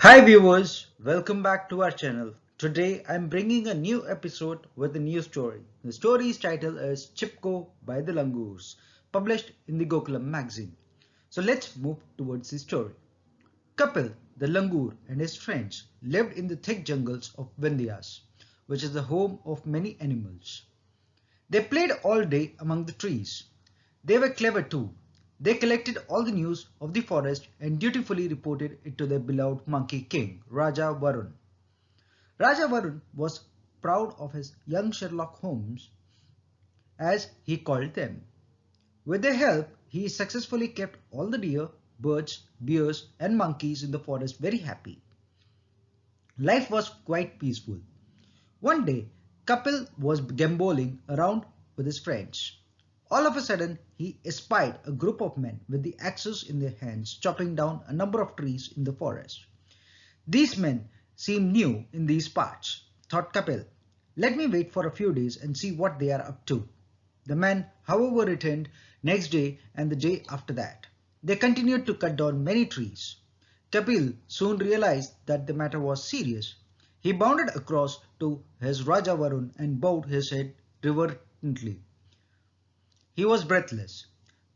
Hi viewers, welcome back to our channel. Today I'm bringing a new episode with a new story. The story's title is Chipko by the Langurs, published in the Gokulam magazine. So let's move towards the story. Kapil, the langur, and his friends lived in the thick jungles of Vindhyas, which is the home of many animals. They played all day among the trees. They were clever too. They collected all the news of the forest and dutifully reported it to their beloved monkey king, Raja Varun. Raja Varun was proud of his young Sherlock Holmes, as he called them. With their help, he successfully kept all the deer, birds, bears, and monkeys in the forest very happy. Life was quite peaceful. One day, Kapil was gamboling around with his friends. All of a sudden, he espied a group of men with the axes in their hands chopping down a number of trees in the forest. These men seem new in these parts, thought Kapil. Let me wait for a few days and see what they are up to. The men, however, returned next day and the day after that. They continued to cut down many trees. Kapil soon realized that the matter was serious. He bounded across to his Raja Varun and bowed his head reverently. He was breathless.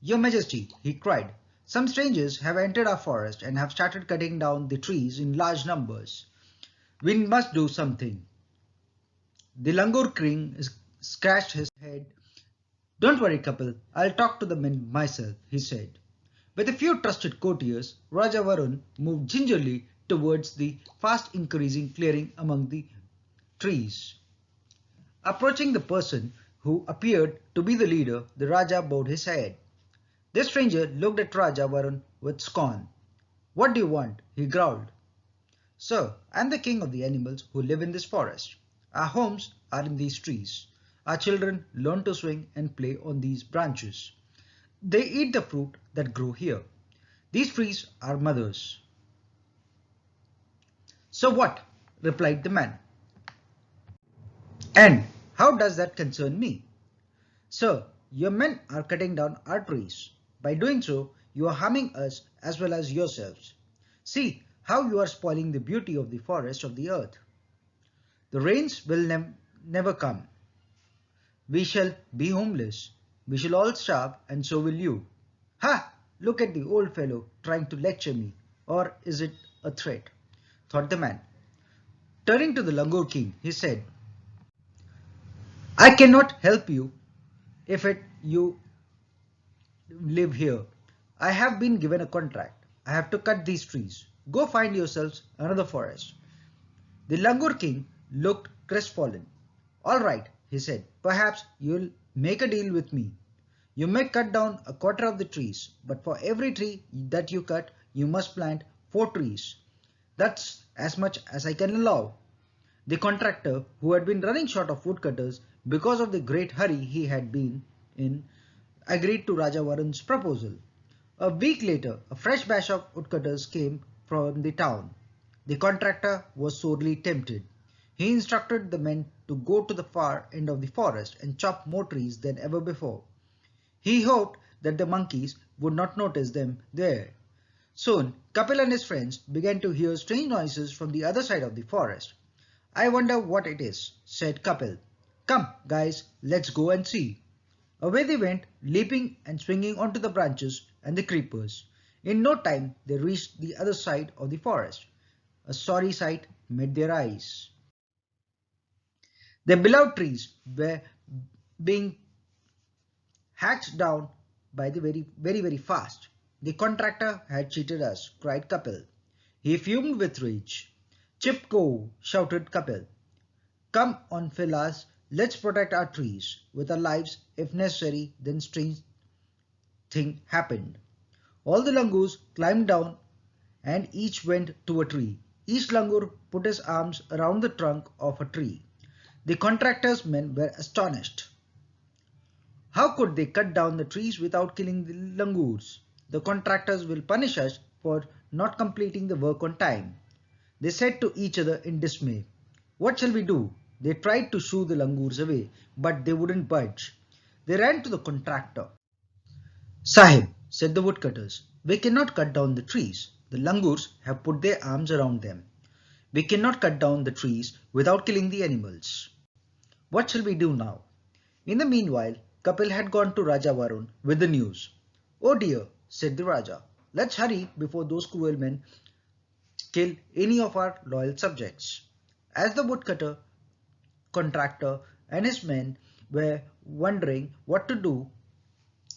Your Majesty, he cried, some strangers have entered our forest and have started cutting down the trees in large numbers. We must do something. The langur king scratched his head. Don't worry, Kapil, I'll talk to the men myself, he said. With a few trusted courtiers, Raja Varun moved gingerly towards the fast increasing clearing among the trees. Approaching the person who appeared to be the leader, the Raja bowed his head. The stranger looked at Raja Varun with scorn. What do you want? He growled. Sir, I am the king of the animals who live in this forest. Our homes are in these trees. Our children learn to swing and play on these branches. They eat the fruit that grow here. These trees are mothers. So what? Replied the man. And how does that concern me? Sir, your men are cutting down our trees. By doing so, you are harming us as well as yourselves. See how you are spoiling the beauty of the forest of the earth. The rains will never come. We shall be homeless. We shall all starve, and so will you. Ha! Look at the old fellow trying to lecture me. Or is it a threat? Thought the man. Turning to the langur king, he said, I cannot help you if you live here. I have been given a contract. I have to cut these trees. Go find yourselves another forest. The langur king looked crestfallen. All right, he said, perhaps you'll make a deal with me. You may cut down a quarter of the trees, but for every tree that you cut, you must plant 4 trees. That's as much as I can allow. The contractor, who had been running short of woodcutters because of the great hurry he had been in, agreed to Raja Varun's proposal. A week later, a fresh batch of woodcutters came from the town. The contractor was sorely tempted. He instructed the men to go to the far end of the forest and chop more trees than ever before. He hoped that the monkeys would not notice them there. Soon, Kapil and his friends began to hear strange noises from the other side of the forest. I wonder what it is, said Kapil. Come, guys, let's go and see. Away they went, leaping and swinging onto the branches and the creepers. In no time, they reached the other side of the forest. A sorry sight met their eyes. Their beloved trees were being hacked down by the very fast. The contractor had cheated us, cried Kapil. He fumed with rage. Chipko, shouted Kapil. Come on, fellas, let's protect our trees with our lives if necessary. Then strange thing happened. All the langurs climbed down and each went to a tree. Each langur put his arms around the trunk of a tree. The contractor's men were astonished. How could they cut down the trees without killing the langurs? The contractors will punish us for not completing the work on time. They said to each other in dismay. What shall we do? They tried to shoo the langurs away, but they wouldn't budge. They ran to the contractor. Sahib, said the woodcutters, we cannot cut down the trees. The langurs have put their arms around them. We cannot cut down the trees without killing the animals. What shall we do now? In the meanwhile, Kapil had gone to Raja Varun with the news. Oh dear, said the Raja. Let's hurry before those cruel men kill any of our loyal subjects. As the woodcutter contractor and his men were wondering what to do,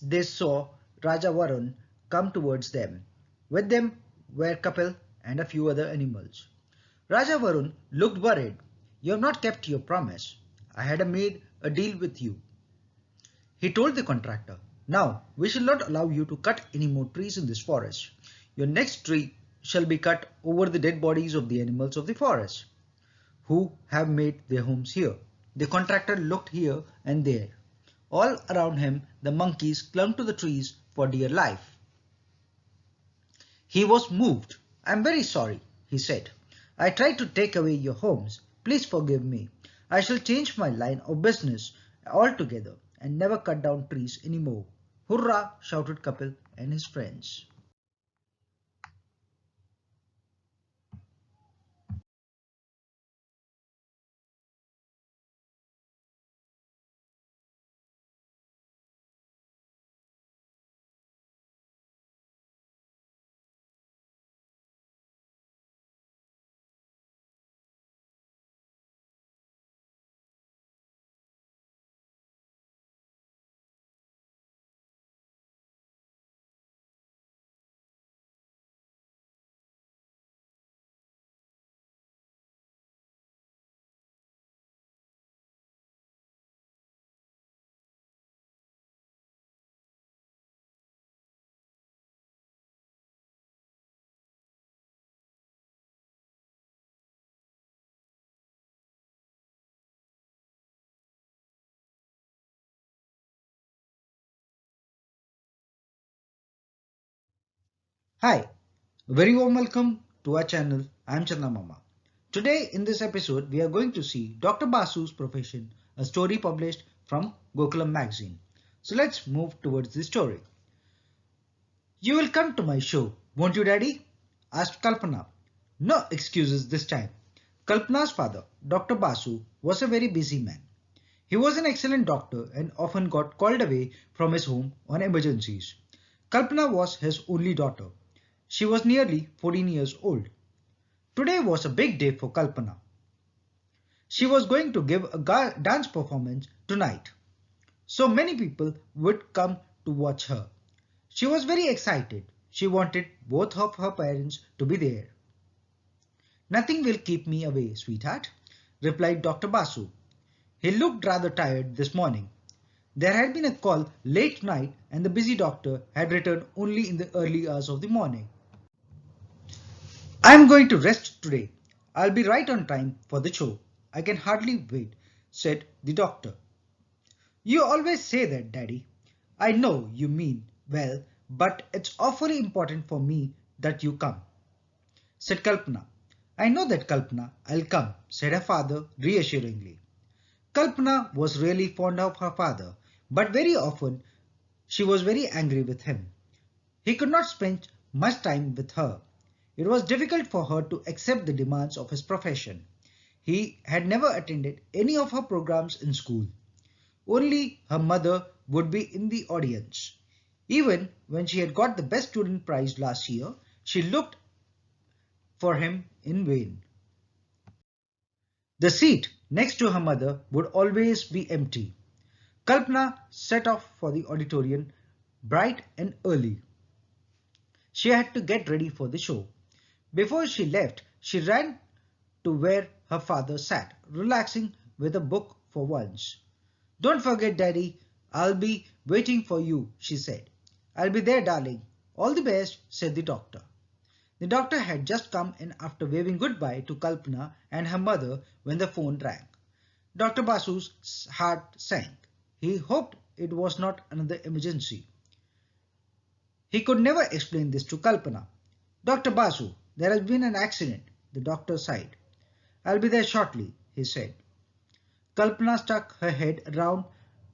they saw Raja Varun come towards them. With them were Kapil and a few other animals. Raja Varun looked worried. You have not kept your promise. I had made a deal with you. He told the contractor, now we shall not allow you to cut any more trees in this forest. Your next tree shall be cut over the dead bodies of the animals of the forest, who have made their homes here. The contractor looked here and there. All around him the monkeys clung to the trees for dear life. He was moved. I am very sorry, he said. I tried to take away your homes. Please forgive me. I shall change my line of business altogether and never cut down trees anymore. Hurrah! Shouted Kapil and his friends. Hi, very warm welcome to our channel. I am Channa Mama. Today in this episode we are going to see Dr. Basu's Profession, a story published from Gokulam magazine. So let's move towards the story. You will come to my show, won't you, Daddy? Asked Kalpana. No excuses this time. Kalpana's father, Dr. Basu, was a very busy man. He was an excellent doctor and often got called away from his home on emergencies. Kalpana was his only daughter. She was nearly 14 years old. Today was a big day for Kalpana. She was going to give a dance performance tonight. So many people would come to watch her. She was very excited. She wanted both of her parents to be there. Nothing will keep me away, sweetheart, replied Dr. Basu. He looked rather tired this morning. There had been a call late night and the busy doctor had returned only in the early hours of the morning. I am going to rest today. I'll be right on time for the show. I can hardly wait, said the doctor. You always say that, Daddy. I know you mean well, but it's awfully important for me that you come, said Kalpana. I know that, Kalpana. I'll come, said her father reassuringly. Kalpana was really fond of her father, but very often she was very angry with him. He could not spend much time with her. It was difficult for her to accept the demands of his profession. He had never attended any of her programs in school. Only her mother would be in the audience. Even when she had got the best student prize last year, she looked for him in vain. The seat next to her mother would always be empty. Kalpana set off for the auditorium bright and early. She had to get ready for the show. Before she left, she ran to where her father sat, relaxing with a book for once. Don't forget, Daddy, I'll be waiting for you, she said. I'll be there, darling. All the best, said the doctor. The doctor had just come in after waving goodbye to Kalpana and her mother when the phone rang. Dr. Basu's heart sank. He hoped it was not another emergency. He could never explain this to Kalpana. Dr. Basu, there has been an accident, the doctor sighed. I'll be there shortly, he said. Kalpana stuck her head around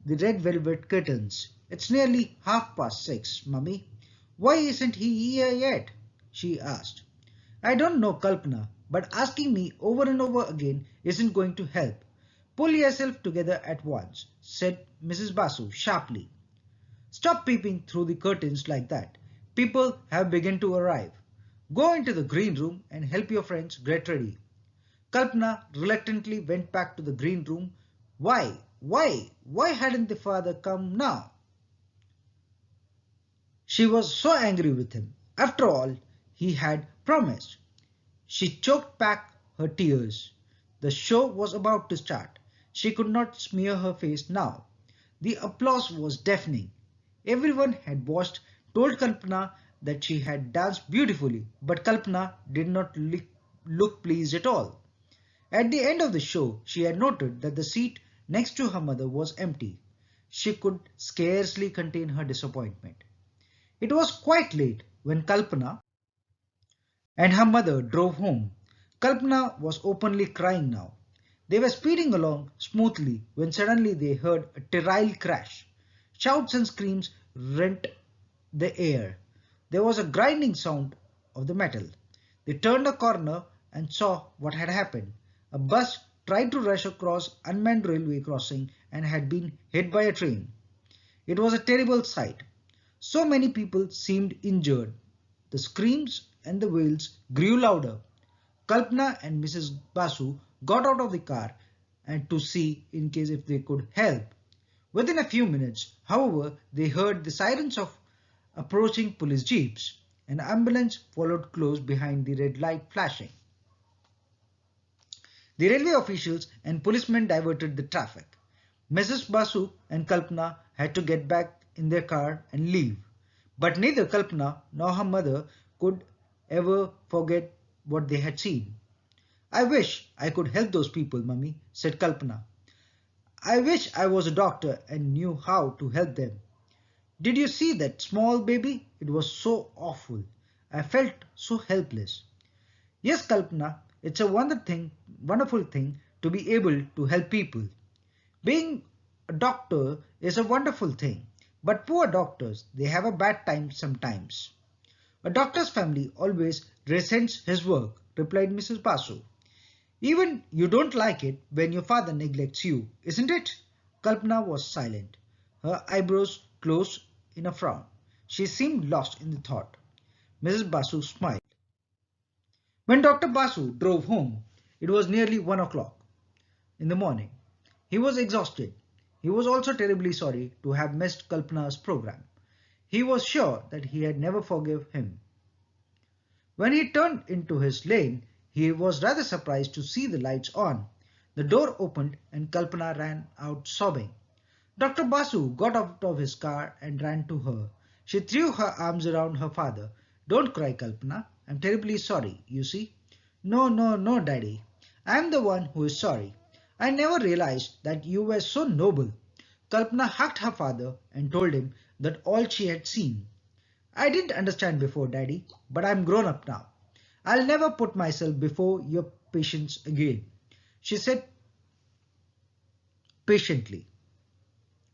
the red velvet curtains. It's nearly 6:30, Mummy. Why isn't he here yet? she asked. I don't know, Kalpana, but asking me over and over again isn't going to help. Pull yourself together at once, said Mrs. Basu sharply. Stop peeping through the curtains like that. People have begun to arrive. Go into the green room and help your friends get ready. Kalpana reluctantly went back to the green room. Why hadn't the father come now? She was so angry with him. After all, he had promised. She choked back her tears. The show was about to start. She could not smear her face now. The applause was deafening. Everyone had watched, told Kalpana that she had danced beautifully, but Kalpana did not look pleased at all. At the end of the show, she had noted that the seat next to her mother was empty. She could scarcely contain her disappointment. It was quite late when Kalpana and her mother drove home. Kalpana was openly crying now. They were speeding along smoothly when suddenly they heard a terrible crash. Shouts and screams rent the air. There was a grinding sound of the metal. They turned a corner and saw what had happened. A bus tried to rush across unmanned railway crossing and had been hit by a train. It was a terrible sight. So many people seemed injured. The screams and the wails grew louder. Kalpana and Mrs. Basu got out of the car and to see in case if they could help. Within a few minutes, however, they heard the sirens of approaching police jeeps. An ambulance followed close behind the red light flashing. The railway officials and policemen diverted the traffic. Mrs. Basu and Kalpana had to get back in their car and leave. But neither Kalpana nor her mother could ever forget what they had seen. I wish I could help those people, Mummy, said Kalpana. I wish I was a doctor and knew how to help them. Did you see that small baby? It was so awful. I felt so helpless. Yes, Kalpana, it's a wonderful thing to be able to help people. Being a doctor is a wonderful thing, but poor doctors, they have a bad time sometimes. A doctor's family always resents his work, replied Mrs. Basu. Even you don't like it when your father neglects you, isn't it? Kalpana was silent, her eyebrows closed in a frown. She seemed lost in the thought. Mrs. Basu smiled. When Dr. Basu drove home, it was nearly 1 o'clock in the morning. He was exhausted. He was also terribly sorry to have missed Kalpana's program. He was sure that he had never forgive him. When he turned into his lane, he was rather surprised to see the lights on. The door opened and Kalpana ran out sobbing. Dr. Basu got out of his car and ran to her. She threw her arms around her father. Don't cry, Kalpana. I'm terribly sorry, you see. No, Daddy. I'm the one who is sorry. I never realized that you were so noble. Kalpana hugged her father and told him that all she had seen. I didn't understand before, Daddy, but I'm grown up now. I'll never put myself before your patients again, she said patiently.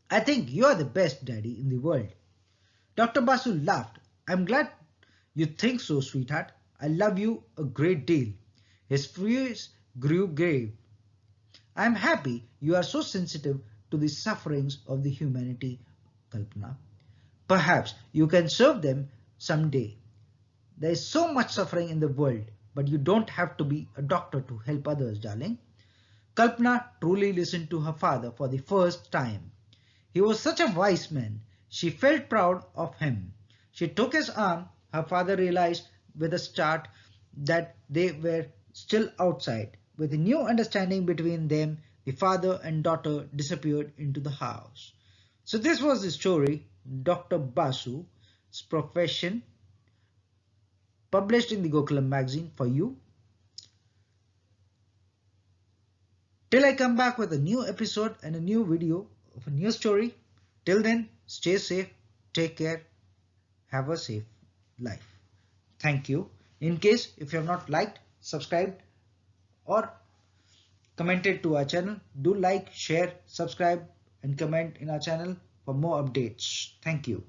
I think you are the best daddy in the world. Dr. Basu laughed. I'm glad you think so, sweetheart. I love you a great deal. His face grew grave. I am happy you are so sensitive to the sufferings of the humanity, Kalpana. Perhaps you can serve them some day. There is so much suffering in the world, but you don't have to be a doctor to help others, darling. Kalpana truly listened to her father for the first time. He was such a wise man. She felt proud of him. She took his arm. Her father realized with a start that they were still outside. With a new understanding between them, the father and daughter disappeared into the house. So this was the story, Dr. Basu's profession, published in the Gokulam magazine for you. Till I come back with a new episode and a new video of a new story. Till then, stay safe, take care, have a safe life. Thank you. In case if you have not liked, subscribed or commented to our channel, do like, share, subscribe and comment in our channel for more updates. Thank you.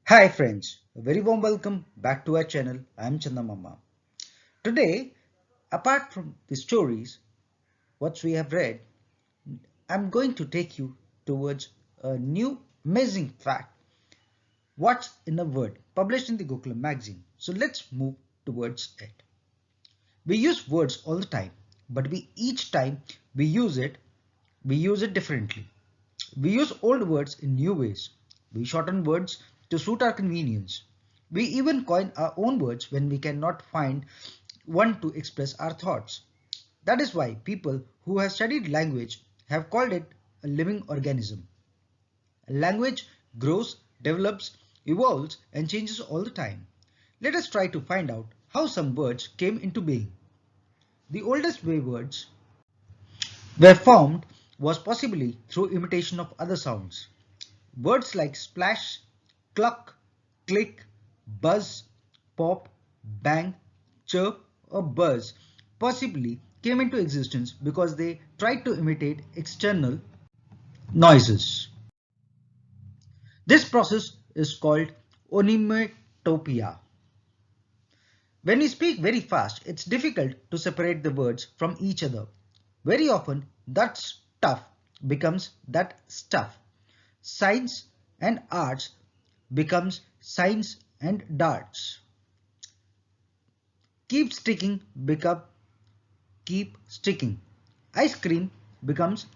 Hi friends, a very warm welcome back to our channel. I am Chanda Mama. Today, apart from the stories, what we have read, I'm going to take you towards a new amazing fact. What's in a word published in the Gokulam magazine. So let's move towards it. We use words all the time, but each time we use it differently. We use old words in new ways. We shorten words to suit our convenience. We even coin our own words when we cannot find one to express our thoughts. That is why people who have studied language have called it a living organism. A language grows, develops, evolves, and changes all the time. Let us try to find out how some words came into being. The oldest way words were formed was possibly through imitation of other sounds. Words like splash, cluck, click, buzz, pop, bang, chirp, or buzz possibly came into existence because they tried to imitate external noises. This process is called onomatopoeia. When we speak very fast, it's difficult to separate the words from each other. Very often, that stuff becomes that stuff. Science and arts becomes science and darts. Keep sticking become keep sticking. Ice cream becomes.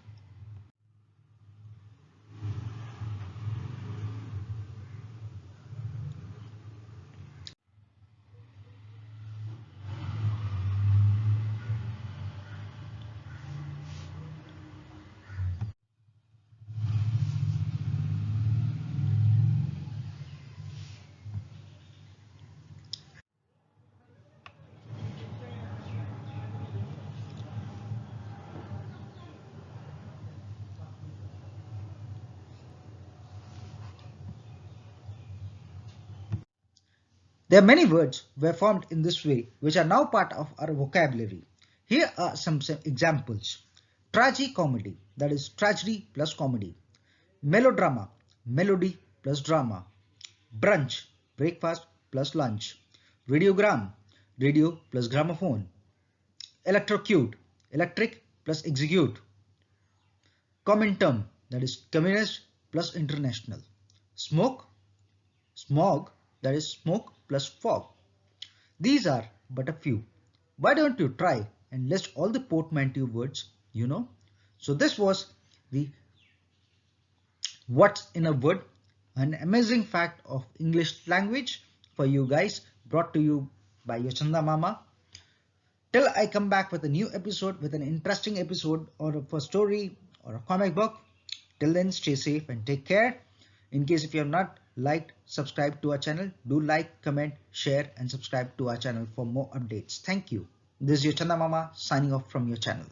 There are many words were formed in this way which are now part of our vocabulary. Here are some examples. Tragicomedy, that is tragedy plus comedy. Melodrama, melody plus drama. Brunch, breakfast plus lunch. Radiogram, radio plus gramophone. Electrocute, electric plus execute. Commentum, that is communist plus international. Smoke, smog, that is smoke plus fog. These are but a few. Why don't you try and list all the portmanteau words you know? So this was the what's in a word, an amazing fact of English language for you guys, brought to you by your Chanda Mama. Till I come back with a new episode, with an interesting episode or a story or a comic book. Till then, stay safe and take care. In case if you have not liked, subscribe to our channel, do like, comment, share and subscribe to our channel for more updates. Thank you. This is your Chanda Mama signing off from your channel.